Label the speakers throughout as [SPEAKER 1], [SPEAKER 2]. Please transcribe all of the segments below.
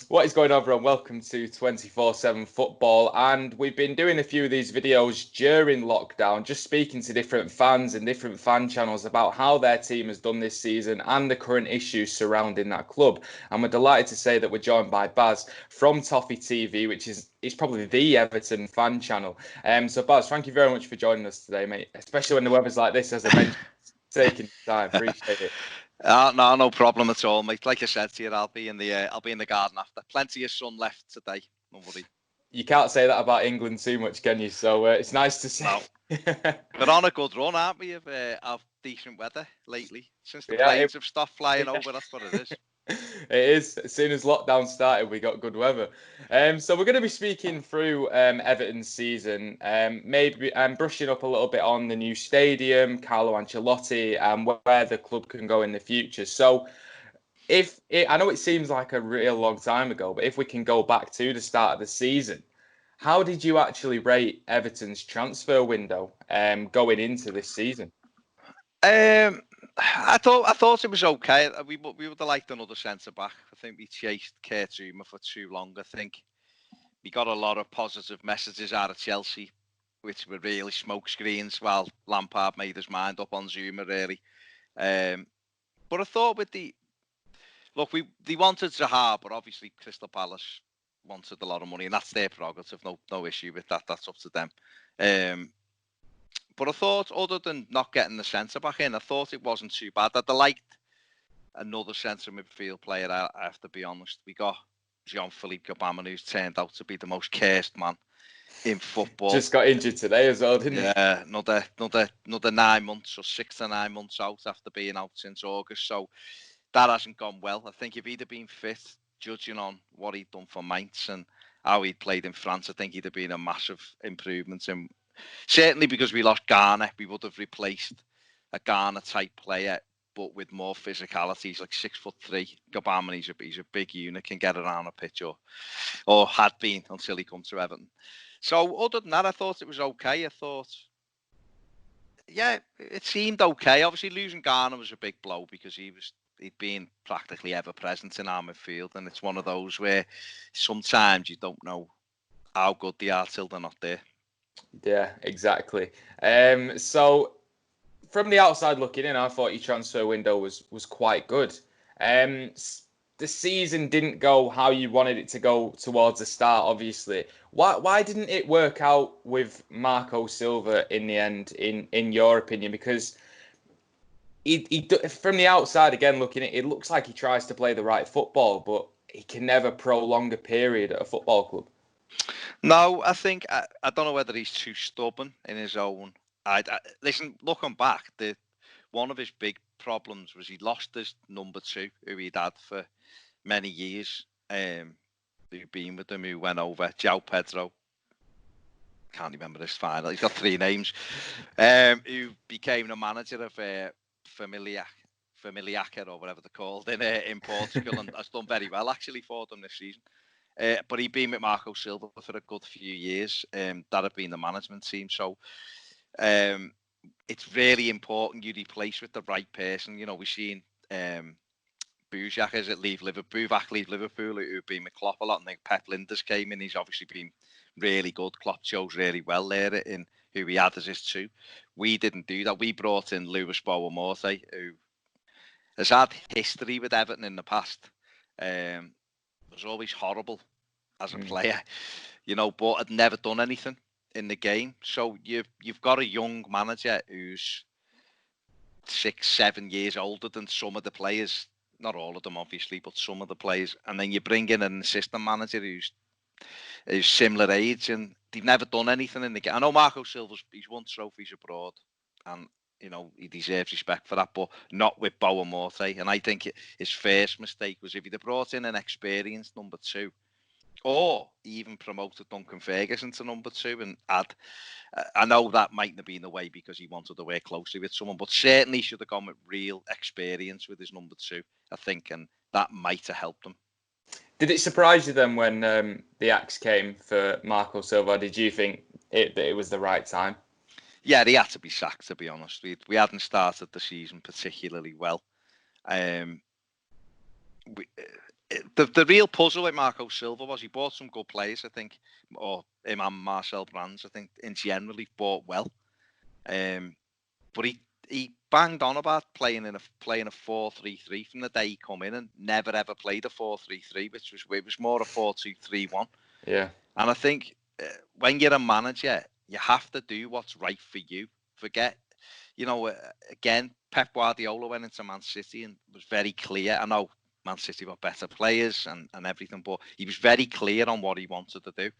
[SPEAKER 1] What is going on, everyone? Welcome to 24/7 Football, and we've been doing a few of these videos during lockdown, just speaking to different fans and different fan channels about how their team has done this season and the current issues surrounding that club. And we're delighted to say that we're joined by Baz from Toffee TV, which is probably the Everton fan channel. So Baz, thank you very much for joining us today, mate, especially when the weather's like this, as I mentioned, taking time. Appreciate it.
[SPEAKER 2] No problem at all, mate. Like I said to you, I'll be in the garden after. Plenty of sun left today. Don't worry.
[SPEAKER 1] You can't say that about England too much, can you? So it's nice to see.
[SPEAKER 2] No. We're on a good run, aren't we, of decent weather lately? Since the
[SPEAKER 1] Yeah,
[SPEAKER 2] planes have stopped flying over, that's what it is.
[SPEAKER 1] It is. As soon as lockdown started, we got good weather. So we're going to be speaking through Everton's season, maybe brushing up a little bit on the new stadium, Carlo Ancelotti, and where the club can go in the future. So I know it seems like a real long time ago, but if we can go back to the start of the season, how did you actually rate Everton's transfer window going into this season?
[SPEAKER 2] I thought it was okay. We would have liked another centre back. I think we chased Kurt Zouma for too long. I think we got a lot of positive messages out of Chelsea, which were really smoke screens, while Lampard made his mind up on Zouma, really. But I thought they wanted Zaha, but obviously Crystal Palace wanted a lot of money, and that's their prerogative. No issue with that. That's up to them. But I thought, other than not getting the centre back in, I thought it wasn't too bad. I'd liked another centre midfield player. I have to be honest. We got Jean-Philippe Gbamin, who's turned out to be the most cursed man in football.
[SPEAKER 1] Just got injured today as well, didn't he?
[SPEAKER 2] Yeah, another 9 months or 6 to 9 months out after being out since August. So that hasn't gone well. I think if he'd have been fit, judging on what he'd done for Mainz and how he'd played in France, I think he'd have been a massive improvement. And certainly because we lost Garner, we would have replaced a Garner type player, but with more physicality. He's like 6'3". Gbamin, he's a big unit, can get around a pitch, or had been until he comes to Everton. So other than that, I thought it was okay. I thought, yeah, it seemed okay. Obviously, losing Garner was a big blow because he'd been practically ever present in our midfield, and it's one of those where sometimes you don't know how good they are till they're not there.
[SPEAKER 1] Yeah, exactly. So from the outside looking in, I thought your transfer window was quite good. The season didn't go how you wanted it to go towards the start, obviously. Why didn't it work out with Marco Silva in the end, in your opinion? Because he from the outside again looking at it, it looks like he tries to play the right football, but he can never prolong a period at a football club.
[SPEAKER 2] No, I think I don't know whether he's too stubborn in his own. Listen, looking back, one of his big problems was he lost his number 2, who he'd had for many years. Who'd been with him, who went over, João Pedro. Can't remember his final. He's got 3 names. Who became the manager of Familiaca or whatever they're called in Portugal, and has done very well actually for them this season. But he'd been with Marco Silva for a good few years. That had been the management team. So it's really important you replace with the right person. You know, we've seen Buvac leave Liverpool, who've been with Klopp a lot, and then Pep Linders came in. He's obviously been really good. Klopp chose really well there in who he had as his 2. We didn't do that. We brought in Lewis Boamorte, who has had history with Everton in the past. Was always horrible as a player, you know, but had never done anything in the game. So you've got a young manager who's 6-7 years older than some of the players, not all of them obviously, but some of the players, and then you bring in an assistant manager who's similar age, and they've never done anything in the game. I know Marco Silva's he's won trophies abroad, and you know he deserves respect for that, but not with Boamorte. And I think his first mistake was if he'd have brought in an experienced number 2, or even promoted Duncan Ferguson to number 2, and I know that mightn't have been the way because he wanted to work closely with someone, but certainly should have gone with real experience with his number 2, I think, and that might have helped him.
[SPEAKER 1] Did it surprise you then when the axe came for Marco Silva? Did you think that it was the right time?
[SPEAKER 2] Yeah, he had to be sacked, to be honest. We hadn't started the season particularly well. the real puzzle with Marco Silva was he bought some good players, I think, or him and Marcel Brands, I think, in general, he bought well. But he banged on about playing a 4-3-3 from the day he come in, and never ever played a 4-3-3, it was more a 4-2-3-1.
[SPEAKER 1] Yeah.
[SPEAKER 2] And I think when you're a manager, you have to do what's right for you. Forget, again, Pep Guardiola went into Man City and was very clear. I know Man City were better players and everything, but he was very clear on what he wanted to do.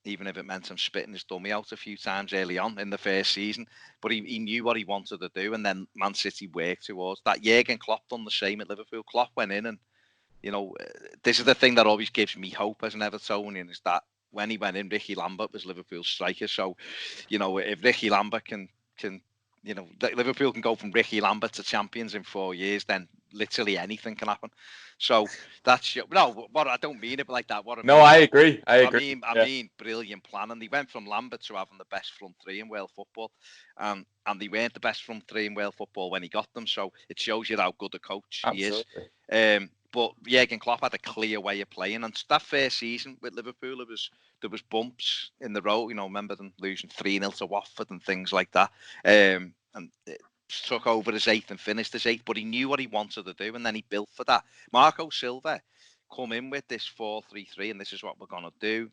[SPEAKER 2] Even if it meant him spitting his dummy out a few times early on in the first season. But he knew what he wanted to do, and then Man City worked towards that. Jurgen Klopp done the same at Liverpool. Klopp went in and, this is the thing that always gives me hope as an Evertonian, is that when he went in, Ricky Lambert was Liverpool's striker. So, if Ricky Lambert can Liverpool can go from Ricky Lambert to champions in 4 years, then literally anything can happen. So that's what I don't mean it like that.
[SPEAKER 1] I agree. I
[SPEAKER 2] mean, brilliant planning. They went from Lambert to having the best front three in world football, and they weren't the best front three in world football when he got them. So it shows you how good a coach
[SPEAKER 1] Absolutely.
[SPEAKER 2] he is. But Jurgen Klopp had a clear way of playing, and that first season with Liverpool, there was bumps in the road. Remember them losing 3-0 to Watford and things like that. And it took over as 8th and finished as 8th, but he knew what he wanted to do, and then he built for that. Marco Silva come in with this 4-3-3, and this is what we're going to do.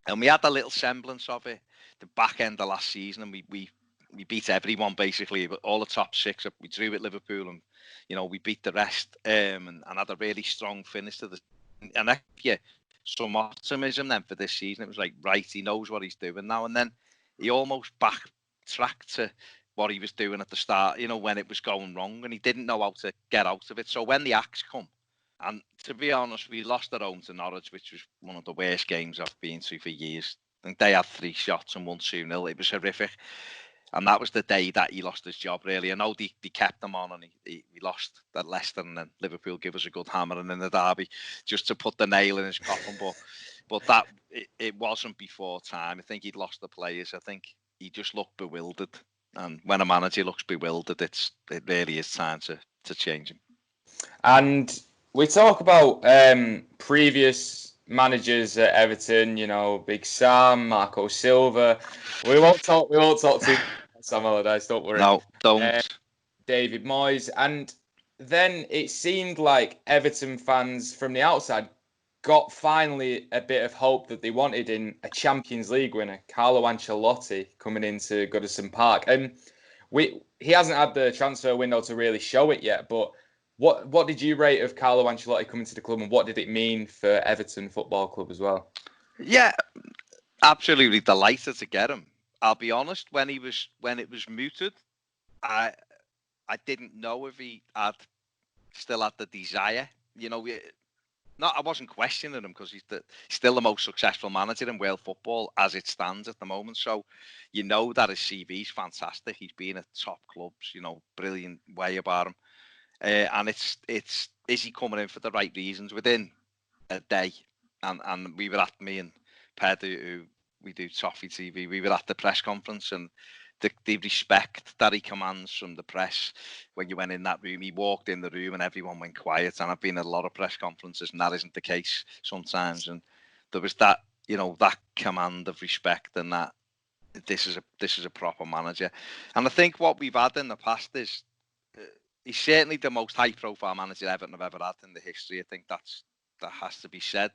[SPEAKER 2] And we had a little semblance of it the back end of last season, and we beat everyone basically, but all the top 6. We drew at Liverpool, and we beat the rest, and had a really strong finish to the. And some optimism then for this season. It was like, right, he knows what he's doing now, and then he almost backtracked to what he was doing at the start. When it was going wrong, and he didn't know how to get out of it. So when the axe come, and to be honest, we lost at home to Norwich, which was one of the worst games I've been to for years. I think they had 3 shots and won 2-0. It was horrific. And that was the day that he lost his job, really. I know they kept him on, and he lost at Leicester, and then Liverpool give us a good hammering in the derby just to put the nail in his coffin. But that it wasn't before time. I think he'd lost the players. I think he just looked bewildered. And when a manager looks bewildered, it really is time to change him.
[SPEAKER 1] And we talk about previous managers at Everton, Big Sam, Marco Silva. We won't talk too Sam Allardyce, don't worry.
[SPEAKER 2] No, don't.
[SPEAKER 1] David Moyes. And then it seemed like Everton fans from the outside got finally a bit of hope that they wanted in a Champions League winner, Carlo Ancelotti, coming into Goodison Park. And he hasn't had the transfer window to really show it yet, but what did you rate of Carlo Ancelotti coming to the club, and what did it mean for Everton Football Club as well?
[SPEAKER 2] Yeah, absolutely delighted to get him. I'll be honest, when it was mooted, I didn't know if he still had the desire. I wasn't questioning him because he's still the most successful manager in world football as it stands at the moment. So that his CV is fantastic. He's been at top clubs, brilliant way about him. And it's is he coming in for the right reasons? Within a day, and we were at, me and Ped, who we do Toffee TV, we were at the press conference, and the respect that he commands from the press when you went in that room. He walked in the room and everyone went quiet. And I've been at a lot of press conferences, and that isn't the case sometimes. And there was that, that command of respect, and that this is a proper manager. And I think what we've had in the past is he's certainly the most high-profile manager Everton have ever had in the history. I think that has to be said.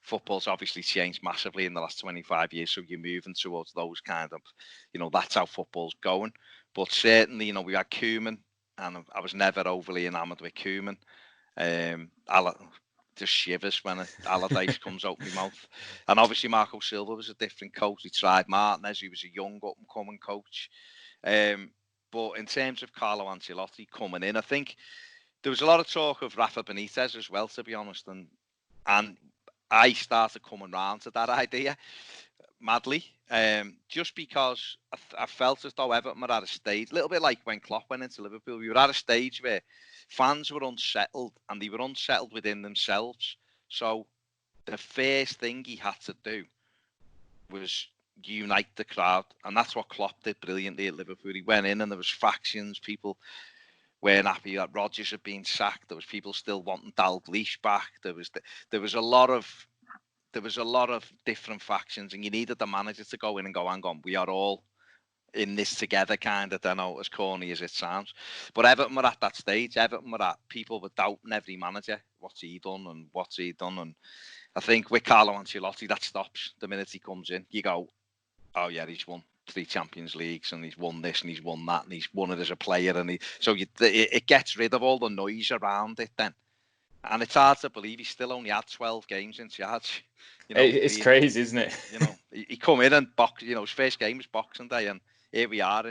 [SPEAKER 2] Football's obviously changed massively in the last 25 years, so you're moving towards those kind of, that's how football's going. But certainly, we had Koeman, and I was never overly enamoured with Koeman. Just shivers when Allardyce comes out my mouth. And obviously Marco Silva was a different coach. He tried Martinez, he was a young up-and-coming coach. But in terms of Carlo Ancelotti coming in, I think there was a lot of talk of Rafa Benitez as well, to be honest. And I started coming round to that idea madly, just because I felt as though Everton were at a stage, a little bit like when Klopp went into Liverpool, we were at a stage where fans were unsettled, and they were unsettled within themselves. So the first thing he had to do was unite the crowd, and that's what Klopp did brilliantly at Liverpool. He went in and there was factions, people weren't happy that Rodgers had been sacked. There was people still wanting Dalglish back. There was a lot of different factions, and you needed the manager to go in and go, hang on, we are all in this together, kind of. I know, as corny as it sounds, but Everton were at that stage. Everton were at, people were doubting every manager. What's he done and what's he done? And I think with Carlo Ancelotti, that stops the minute he comes in. You go, oh yeah, he's won 3 Champions Leagues and he's won this and he's won that and he's won it as a player, and it gets rid of all the noise around it then. And it's hard to believe he still only had 12 games in charge.
[SPEAKER 1] It's crazy, isn't it?
[SPEAKER 2] He come in and his first game was Boxing Day, and here we are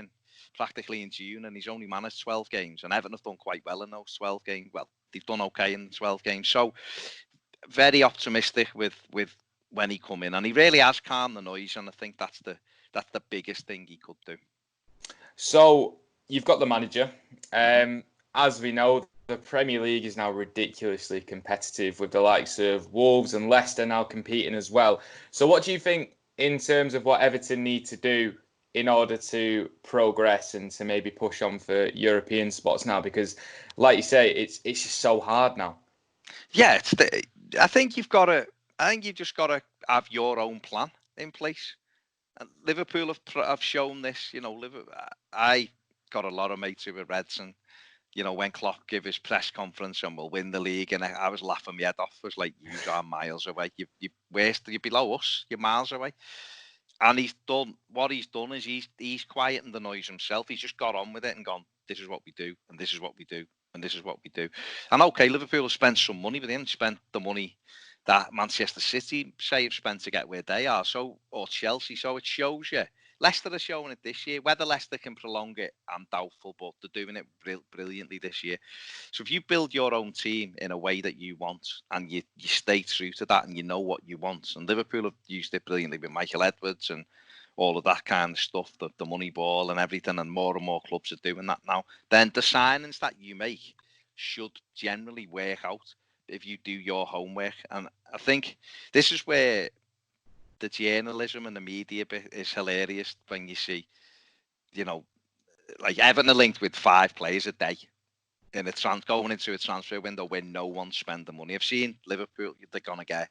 [SPEAKER 2] practically in June, and he's only managed 12 games. And Everton have done quite well in those 12 games. Well, they've done okay in 12 games. So very optimistic with when he come in, and he really has calmed the noise. And I think that's the biggest thing he could do.
[SPEAKER 1] So you've got the manager. As we know, the Premier League is now ridiculously competitive, with the likes of Wolves and Leicester now competing as well. So what do you think in terms of what Everton need to do in order to progress and to maybe push on for European spots now? Because, like you say, it's just so hard now.
[SPEAKER 2] Yeah, I think you've just got to have your own plan in place. And Liverpool have shown this. I got a lot of mates who were Reds, and when Klopp gave his press conference and we'll win the league, and I was laughing my head off. I was like, you are miles away. You're below us. You're miles away. And what he's done is he's quietened the noise himself. He's just got on with it and gone, this is what we do, and this is what we do, and this is what we do. And okay, Liverpool have spent some money, but they haven't spent the money that Manchester City say have spent to get where they are. So, or Chelsea. So it shows you. Leicester are showing it this year. Whether Leicester can prolong it, I'm doubtful, but they're doing it brilliantly this year. So if you build your own team in a way that you want, and you stay true to that, and you know what you want, and Liverpool have used it brilliantly with Michael Edwards and all of that kind of stuff, the money ball and everything, and more clubs are doing that now, then the signings that you make should generally work out if you do your homework. And I think this is where the journalism and the media bit is hilarious, when you see, like Everton are linked with 5 players a day in going into a transfer window where no one's spending money. I've seen Liverpool, they're going to get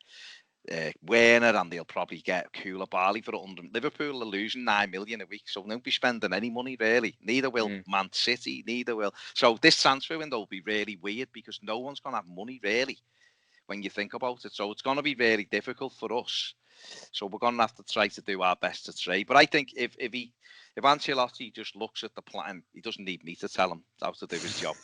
[SPEAKER 2] Werner, and they'll probably get Koulibaly for 100. Liverpool are losing 9 million a week, so they won't be spending any money really. Neither will Man City, neither will. So this transfer window will be really weird, because no one's going to have money really when you think about it. So it's going to be very difficult for us. So we're going to have to try to do our best to trade. But I think if Ancelotti just looks at the plan, he doesn't need me to tell him how to do his job.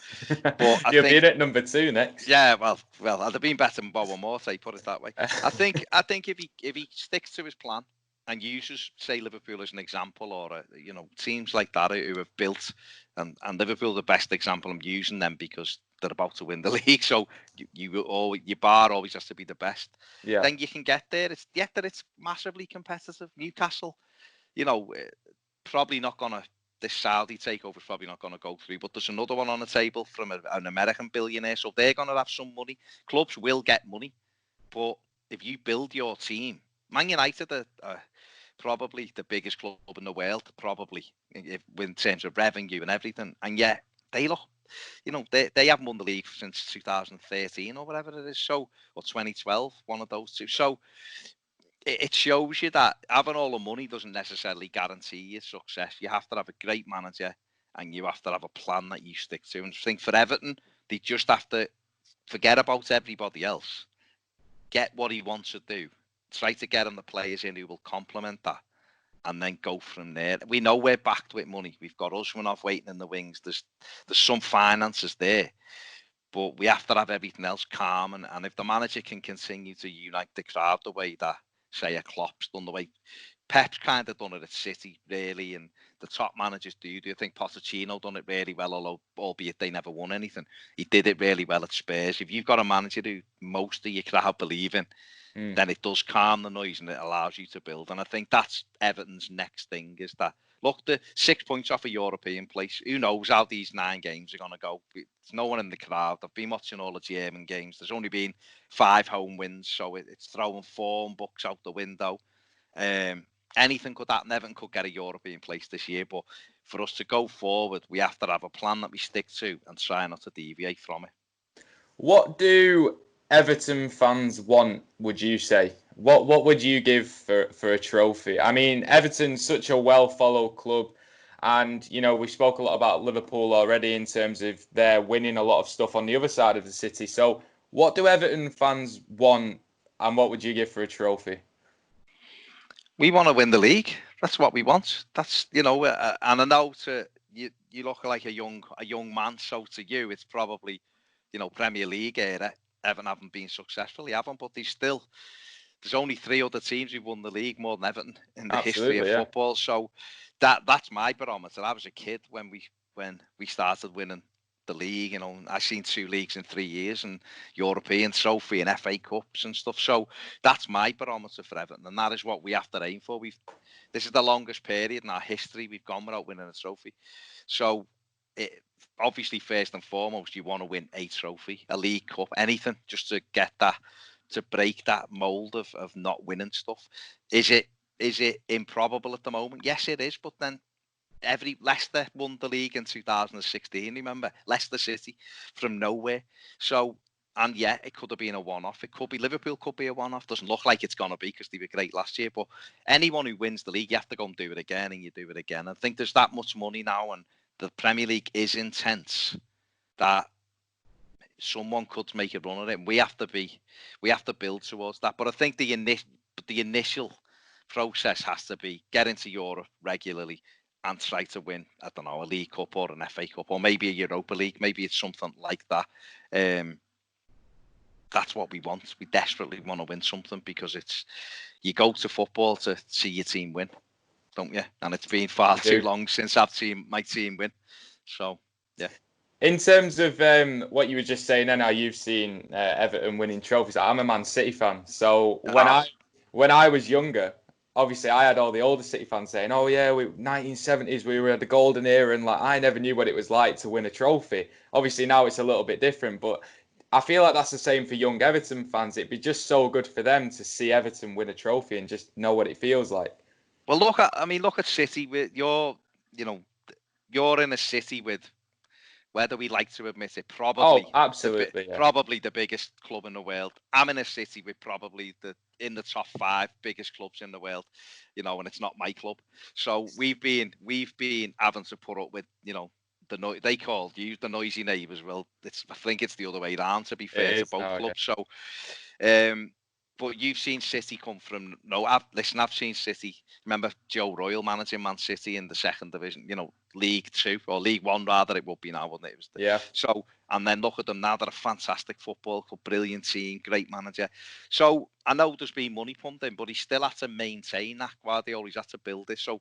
[SPEAKER 1] But you'll be at number 2 next.
[SPEAKER 2] Yeah, well, I'd have been better than Bob or Morte, put it that way. I think if he sticks to his plan and uses, say, Liverpool as an example, or teams like that who have built, and Liverpool the best example. I'm using them because they're about to win the league, so your bar always has to be the best.
[SPEAKER 1] Yeah.
[SPEAKER 2] Then you can get there. It's massively competitive. Newcastle, probably not gonna. This Saudi takeover is probably not going to go through, but there's another one on the table from an American billionaire, so they're going to have some money. Clubs will get money, but if you build your team, Man United are probably the biggest club in the world, probably in terms of revenue and everything, and yet they look, they haven't won the league since 2013 or whatever it is, so, or 2012, one of those two. So it shows you that having all the money doesn't necessarily guarantee you success. You have to have a great manager, and you have to have a plan that you stick to. And I think for Everton, they just have to forget about everybody else, get what he wants to do, try to get him the players in who will complement that, and then go from there. We know we're backed with money. We've got Usmanov waiting in the wings. There's some finances there, but we have to have everything else calm. And if the manager can continue to unite the crowd the way that, say, a Klopp's done, the way Pep's kind of done it at City, really, and the top managers do. I think Pochettino done it really well, although albeit they never won anything. He did it really well at Spurs. If you've got a manager who most of your crowd believe in, then it does calm the noise and it allows you to build. And I think that's Everton's next thing, is that, look, the 6 points off a European place. Who knows how these 9 games are going to go? There's no one in the crowd. I've been watching all the German games. There's only been 5 home wins, so it's throwing form books out the window. anything could happen. Everton could get a European place this year, but for us to go forward, we have to have a plan that we stick to and try not to deviate from it.
[SPEAKER 1] What do Everton fans want, would you say? What would you give for a trophy? I mean, Everton's such a well-followed club, and we spoke a lot about Liverpool already in terms of their winning a lot of stuff on the other side of the city. So, what do Everton fans want, and what would you give for a trophy?
[SPEAKER 2] We want to win the league. That's what we want. That's and I know you look like a young man, so to you it's probably Premier League era. Everton haven't been successful, they haven't, but there's only 3 other teams who've won the league more than Everton in the history of football. So that's my barometer. I was a kid when we started winning the league. I've seen 2 leagues in 3 years and European trophy and FA Cups and stuff. So that's my barometer for Everton, and that is what we have to aim for. This is the longest period in our history we've gone without winning a trophy. So obviously, first and foremost, you want to win a trophy, a League Cup, anything, just to get that, to break that mold of not winning stuff. Is it improbable at the moment? Yes, it is. But then Leicester won the league in 2016. Remember, Leicester City from nowhere. So, and yeah, it could have been a one-off. It could be Liverpool, could be a one-off. Doesn't look like it's gonna be because they were great last year. But anyone who wins the league, you have to go and do it again, and you do it again. I think there's that much money now, and the Premier League is intense that someone could make a run at it. And we have to build towards that. But I think the initial process has to be get into Europe regularly and try to win, I don't know, a League Cup or an FA Cup or maybe a Europa League. Maybe it's something like that. That's what we want. We desperately want to win something because you go to football to see your team win, don't you? And it's been far too long since I've seen my team win. So, yeah.
[SPEAKER 1] In terms of what you were just saying, then, how you've seen Everton winning trophies. I'm a Man City fan, so when I was younger, obviously I had all the older City fans saying, "Oh yeah, 1970s we were at the golden era," and I never knew what it was like to win a trophy. Obviously now it's a little bit different, but I feel like that's the same for young Everton fans. It'd be just so good for them to see Everton win a trophy and just know what it feels like.
[SPEAKER 2] Well, look at City. You're in a city with, whether we like to admit it, probably probably the biggest club in the world. I'm in a city with probably in the top 5 biggest clubs in the world, and it's not my club. So we've been having to put up with, they called you the noisy neighbours. Well, I think it's the other way around, to be fair to both clubs. Yeah. So, but you've seen City come from I've seen City. Remember Joe Royle managing Man City in the 2nd division, League 2 or League 1 rather. It would be now, wouldn't it?
[SPEAKER 1] Yeah.
[SPEAKER 2] So, and then look at them now. They're a fantastic football club, brilliant team, great manager. So I know there's been money pumped in, but he still had to maintain that. Guardiola, he's had to build it. So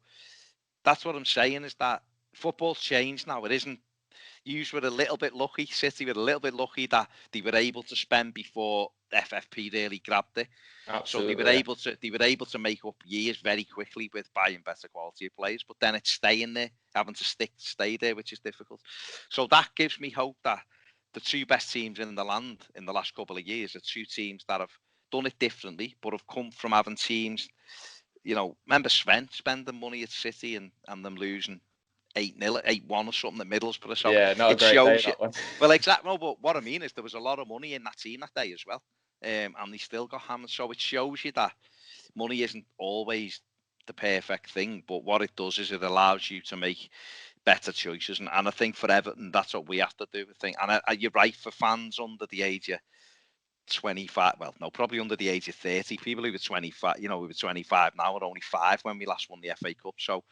[SPEAKER 2] that's what I'm saying, is that football's changed now. It isn't. You were a little bit lucky, City were a little bit lucky that they were able to spend before FFP really grabbed it.
[SPEAKER 1] Absolutely,
[SPEAKER 2] so they were able to make up years very quickly with buying better quality of players, but then it's staying there, having to stay there, which is difficult. So that gives me hope that the 2 best teams in the land in the last couple of years are 2 teams that have done it differently, but have come from having teams, remember Sven spending money at City and them losing 8-0, 8-1 or something at Middlesbrough. So
[SPEAKER 1] yeah, not a great day, that one.
[SPEAKER 2] Well, exactly. No, but what I mean is there was a lot of money in that team that day as well, and they still got hammered. So it shows you that money isn't always the perfect thing, but what it does is it allows you to make better choices. And I think for Everton, that's what we have to do. I think, and you're right, for fans under the age of 25, well, no, probably under the age of 30, people who were 25, we were 25 now, are only 5 when we last won the FA Cup. So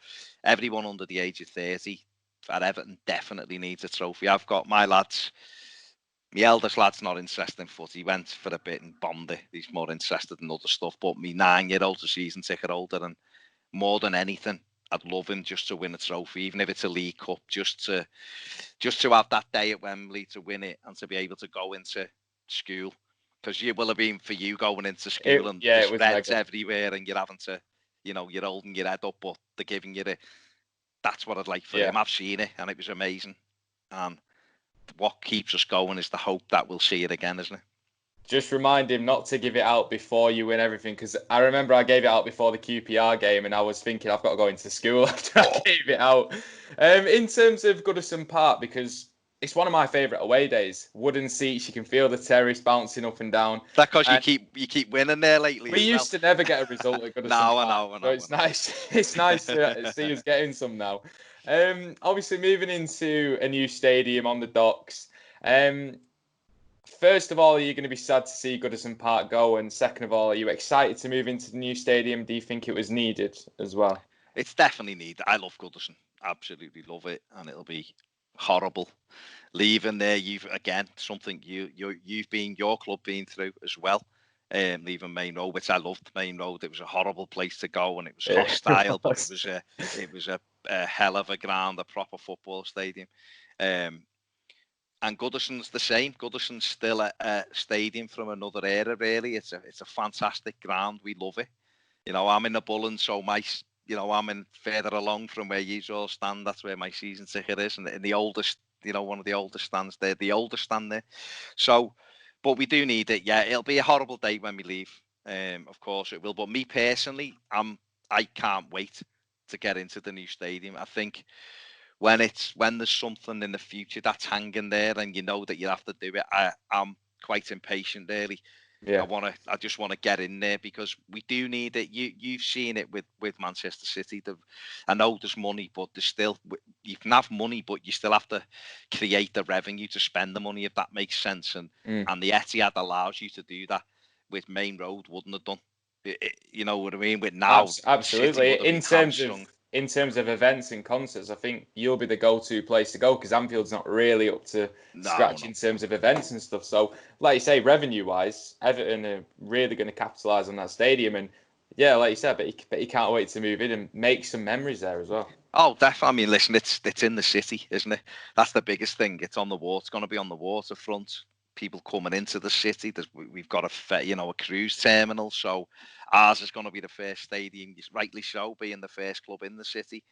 [SPEAKER 2] everyone under the age of 30 at Everton definitely needs a trophy. I've got my lads, my eldest lad's not interested in foot. He went for a bit and bombed it. He's more interested in other stuff. But my 9-year-old's a season ticket holder, and more than anything, I'd love him just to win a trophy, even if it's a League Cup, just to have that day at Wembley to win it and to be able to go into school. Because it will have been for you going into school and there's reds everywhere and you're having to, you're holding your head up, but they're giving you that's what I'd like for him. I've seen it and it was amazing. And what keeps us going is the hope that we'll see it again, isn't it?
[SPEAKER 1] just remind him not to give it out before you win everything, because I remember I gave it out before the QPR game, and I was thinking I've got to go into school after I gave it out. In terms of Goodison Park, because it's one of my favourite away days. Wooden seats, you can feel the terrace bouncing up and down.
[SPEAKER 2] Is that because
[SPEAKER 1] And
[SPEAKER 2] you keep winning there lately
[SPEAKER 1] we
[SPEAKER 2] as well?
[SPEAKER 1] used to never get a result at Goodison
[SPEAKER 2] No, I
[SPEAKER 1] Park,
[SPEAKER 2] know, I
[SPEAKER 1] so
[SPEAKER 2] know,
[SPEAKER 1] it's
[SPEAKER 2] I know.
[SPEAKER 1] nice. It's nice to see us getting some now. Obviously moving into a new stadium on the docks. Um, First of all, are you going to be sad to see Goodison Park go? And second of all, are you excited to move into the new stadium? Do you think it was needed as well?
[SPEAKER 2] It's definitely needed. I love Goodison. Absolutely love it. And it'll be horrible leaving there. You've again something you've been your club been through as well. Leaving Main Road, which I loved. Main Road, it was a horrible place to go, and it was
[SPEAKER 1] Yeah,
[SPEAKER 2] hostile, but it was a hell of a ground, a proper football stadium. Um, and Goodison's the same. Goodison's still a stadium from another era. Really, it's a fantastic ground. We love it. You know, I'm in the Bullen, so I'm in further along from where you all stand. That's where my season ticket is, and in the oldest, one of the oldest stands there, the oldest stand there. So, but we do need it. Yeah, it'll be a horrible day when we leave. Of course it will. But me personally, I can't wait to get into the new stadium. I think when there's something in the future that's hanging there, and you know that you have to do it, I'm quite impatient, really.
[SPEAKER 1] yeah,
[SPEAKER 2] I just want to get in there because we do need it. You've seen it with Manchester City. I know there's money, but there's still you can have money, but you still have to create the revenue to spend the money, if that makes sense. And the Etihad allows you to do that. With Main Road wouldn't have done. You know what I mean? With now, City
[SPEAKER 1] absolutely.
[SPEAKER 2] would have been hamstrung.
[SPEAKER 1] In terms of events and concerts, I think you'll be the go-to place to go because Anfield's not really up to
[SPEAKER 2] No,
[SPEAKER 1] scratch
[SPEAKER 2] no.
[SPEAKER 1] in terms of events and stuff. So, like you say, revenue-wise, Everton are really going to capitalise on that stadium. And yeah, like you said, but he can't wait to move in and make some memories there as well.
[SPEAKER 2] Oh, definitely. I mean, listen, it's in the city, isn't it? That's the biggest thing. It's on the water. It's going to be on the waterfront. People coming into the city. We've got a cruise terminal. So ours is going to be the first stadium, rightly so, being the first club in the city.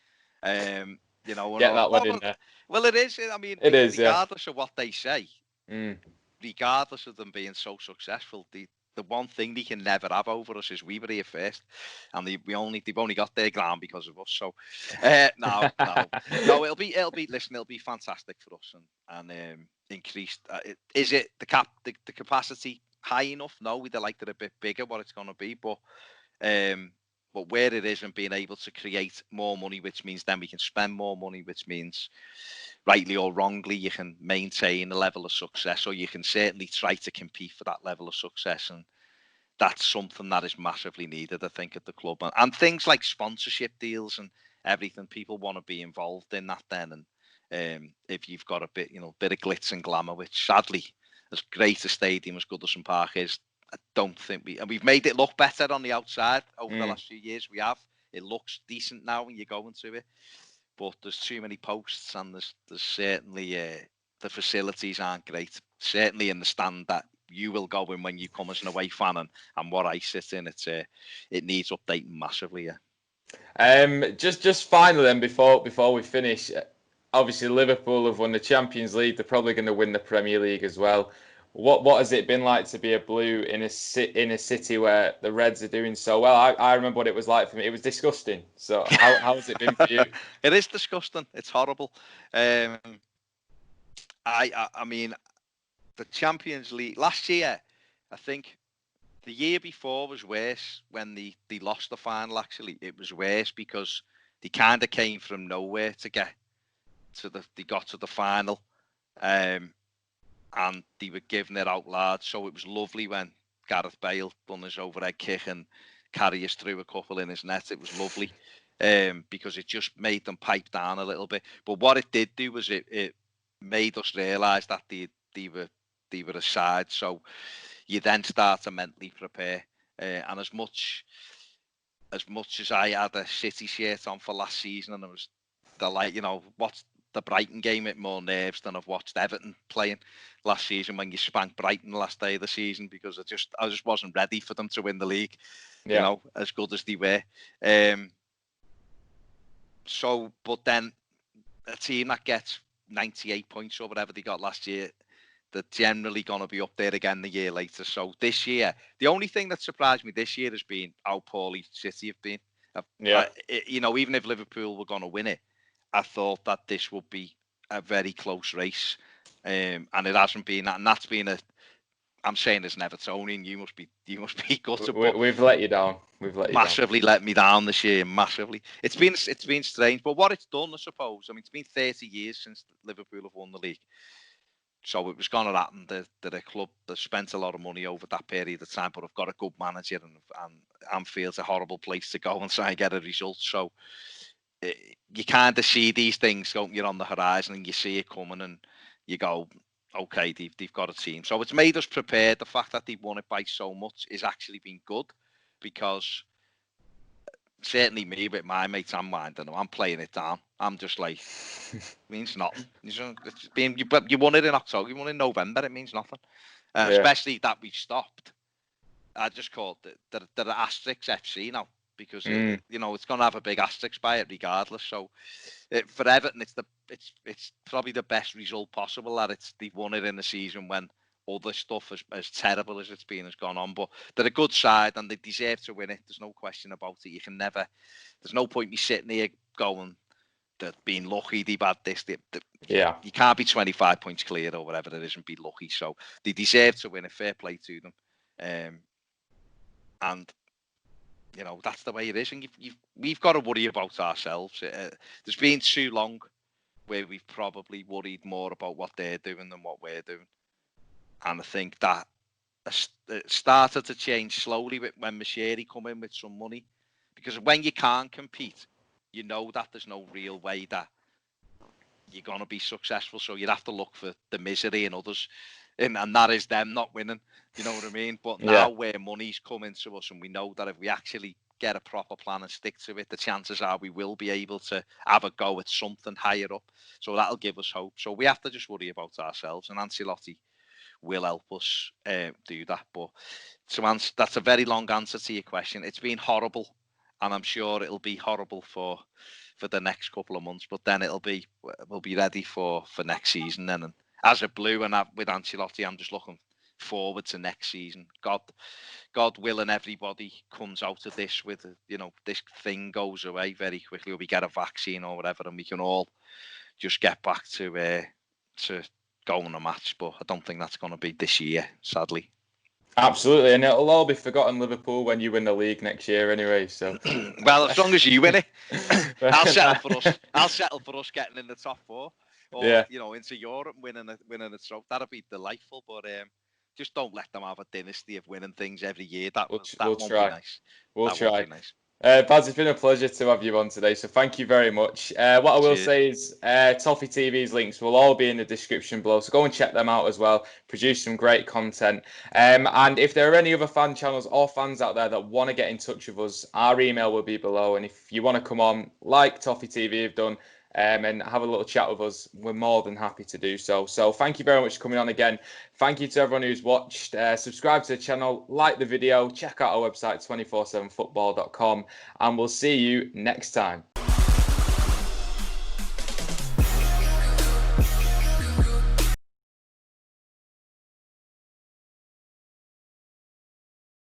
[SPEAKER 2] And
[SPEAKER 1] Get
[SPEAKER 2] a
[SPEAKER 1] that one
[SPEAKER 2] lot
[SPEAKER 1] in
[SPEAKER 2] of
[SPEAKER 1] there.
[SPEAKER 2] well, it is. I mean,
[SPEAKER 1] It is, yeah.
[SPEAKER 2] regardless of what they say,
[SPEAKER 1] Mm.
[SPEAKER 2] regardless of them being so successful, the one thing they can never have over us is we were here first, and they've only got their ground because of us. So, no, it'll be. Listen, it'll be fantastic for us and increased. Is it the capacity high enough? No, we'd have liked it a bit bigger. What it's going to be, but where it is and being able to create more money, which means then we can spend more money, which means rightly or wrongly, you can maintain a level of success, or you can certainly try to compete for that level of success. And that's something that is massively needed, I think, at the club. And things like sponsorship deals and everything, people want to be involved in that then. And if you've got a bit of glitz and glamour, which sadly, as great a stadium as Goodison Park is, I don't think we've made it look better on the outside over the last few years. We have. It looks decent now when you go into it. But there's too many posts, and there's certainly the facilities aren't great. Certainly in the stand that you will go in when you come as an away fan, and what I sit in, it needs updating massively. Yeah.
[SPEAKER 1] Just finally then before we finish, obviously Liverpool have won the Champions League. They're probably going to win the Premier League as well. What has it been like to be a Blue in a city where the Reds are doing so well? I remember what it was like for me. It was disgusting. So how has it been for you?
[SPEAKER 2] It is disgusting. It's horrible. Um, I mean, the Champions League last year, I think the year before was worse when they lost the final. Actually, it was worse because they kind of came from nowhere to get they got to the final, and they were giving it out loud. So it was lovely when Gareth Bale done his overhead kick and Karius threw a couple in his net. It was lovely because it just made them pipe down a little bit. But what it did do was it made us realise that they were a side. So you then start to mentally prepare. And as much as I had a City shirt on for last season, and I was what's the Brighton game, it more nerves than I've watched Everton playing last season when you spanked Brighton the last day of the season, because I just wasn't ready for them to win the league,
[SPEAKER 1] Yeah.
[SPEAKER 2] as good as they were. But then a team that gets 98 points or whatever they got last year, they're generally going to be up there again the year later. So this year, the only thing that surprised me this year has been how poorly City have been. Even if Liverpool were going to win it, I thought that this would be a very close race, and it hasn't been that. And that's been I'm saying as an Evertonian, you must be gutted.
[SPEAKER 1] We've let you down. We've let you
[SPEAKER 2] massively let me down this year. Massively. It's been strange, but what it's done, I suppose. I mean, it's been 30 years since Liverpool have won the league. So it was going to happen that a club that spent a lot of money over that period of time, but have got a good manager, and Anfield's a horrible place to go and try and get a result. So you kind of see these things you're on the horizon, and you see it coming, and you go, okay, they've got a team. So it's made us prepared. The fact that they've won it by so much is actually been good, because certainly me with my mates, I'm minding them. I'm playing it down. I'm just like, means nothing. You won it in October. You won it in November. It means nothing. Especially that we stopped. I just called it the Asterisk FC now, because it's going to have a big asterisk by it regardless. So for Everton, it's probably the best result possible that they've won it in the season when other stuff as terrible as it's been has gone on. But they're a good side and they deserve to win it. There's no question about it. You can never. There's no point me sitting here going that being lucky they've had this. You can't be 25 points clear or whatever it is and be lucky. So they deserve to win it. Fair play to them. And that's the way it is. And we've got to worry about ourselves. There's been too long where we've probably worried more about what they're doing than what we're doing. And I think that it started to change slowly when Mashiri come in with some money. Because when you can't compete, you know that there's no real way that you're going to be successful. So you'd have to look for the misery in others. And that is them not winning. You know what I mean? But now where money's coming to us and we know that if we actually get a proper plan and stick to it, the chances are we will be able to have a go at something higher up. So that'll give us hope. So we have to just worry about ourselves. And Ancelotti will help us do that. But that's a very long answer to your question. It's been horrible, and I'm sure it'll be horrible for the next couple of months. But then we'll be ready for next season then. And as a Blue and with Ancelotti, I'm just looking forward to next season. God willing, everybody comes out of this with this thing goes away very quickly, or we get a vaccine or whatever, and we can all just get back to go on a match. But I don't think that's going to be this year, sadly.
[SPEAKER 1] Absolutely, and it'll all be forgotten Liverpool when you win the league next year anyway. So,
[SPEAKER 2] well, as long as you win it, I'll settle for us getting in the top four, or into Europe winning a trophy. That'd be delightful. But just don't let them have a dynasty of winning things every year. That won't be nice.
[SPEAKER 1] We'll try. Baz, it's been a pleasure to have you on today, so thank you very much. What I will say is Toffee TV's links will all be in the description below, so go and check them out as well. Produce some great content. And if there are any other fan channels or fans out there that want to get in touch with us, our email will be below. And if you want to come on, like Toffee TV have done, and have a little chat with us, we're more than happy to do so. So thank you very much for coming on again. Thank you to everyone who's watched. Subscribe to the channel, like the video, check out our website 247football.com, and we'll see you next time.